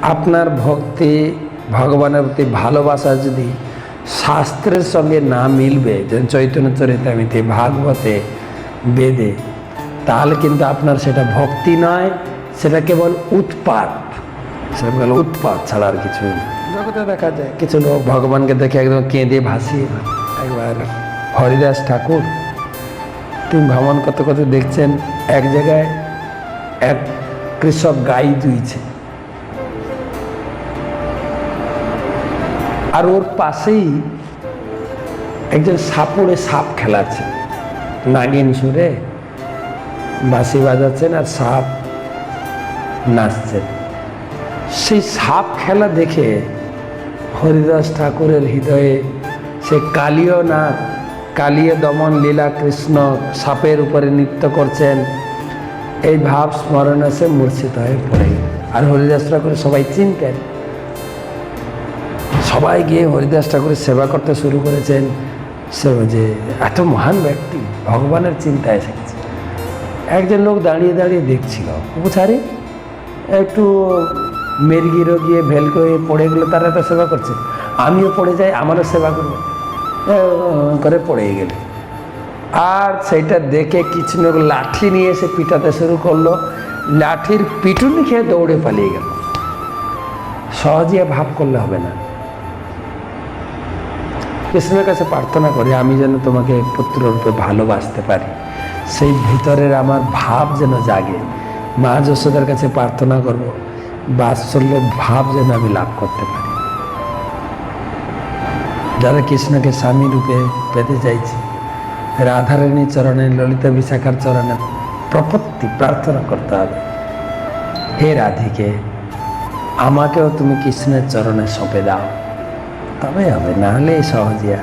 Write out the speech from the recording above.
আপনার ভক্তি, ভগবানের প্রতি ভালোবাসা যদি শাস্ত্রের সঙ্গে না মিলবে, যেন চৈতন্য চরিতামৃতে, ভাগবতে, বেদে, তাহলে কিন্তু আপনার সেটা ভক্তি নয়, সেটা কেবল উৎপাত। সেটা কেবল উৎপাত ছাড়া আর কিছু না। জগতে দেখা যায় কিছু লোক ভগবানকে দেখে একদম কেঁদে ভাসিয়ে। একবার হরিদাস ঠাকুর, তিনি ভ্রমণ করতে করতে দেখছেন এক জায়গায় এক কৃষক গাই দুইছে, আর ওর পাশেই একজন সাপুড়ে সাপ খেলাচ্ছে, নাগিন সুরে বাঁশি বাজাচ্ছেন আর সাপ নাচছেন। সেই সাপ খেলা দেখে হরিদাস ঠাকুরের হৃদয়ে সে কালীয় নাচ, কালীয় দমন লীলা, কৃষ্ণ সাপের উপরে নৃত্য করছেন, এই ভাব স্মরণে সে মূর্ছিত হয়ে পড়ে। আর হরিদাস ঠাকুর সবাই চিনতেন, সবাই গিয়ে হরিদাস ঠাকুরের সেবা করতে শুরু করেছেন। সে যে এত মহান ব্যক্তি ভগবানের চিন্তায় এসেছে। একজন লোক দাঁড়িয়ে দাঁড়িয়ে দেখছিল, বুঝারি একটু মেরগি রোগিয়ে ভেলকে হয়ে পড়ে গেলো, তারা তো সেবা করছে, আমিও পড়ে যাই, আমারও সেবা করবো করে পড়ে গেলে। আর সেইটা দেখে কিছু লোক লাঠি নিয়ে এসে পিটাতে শুরু করলো, লাঠির পিটুনি খেয়ে দৌড়ে পালিয়ে গেল। সহজে ভাব করলে হবে না। কৃষ্ণের কাছে প্রার্থনা করি আমি যেন তোমাকে পুত্ররূপে ভালোবাসতে পারি, সেই ভিতরের আমার ভাব যেন জাগে। মা যশোদার কাছে প্রার্থনা করব বাৎসল্য ভাব যেন আমি লাভ করতে পারি। যারা কৃষ্ণকে স্বামী রূপে পেতে চাইছি, রাধারানীর চরণে, ললিতা বিশাখার চরণে প্রপত্তি প্রার্থনা করতে হবে, হে রাধিকে আমাকেও তুমি কৃষ্ণের চরণে সঁপে দাও, তবে হবে, নাহলে সহজে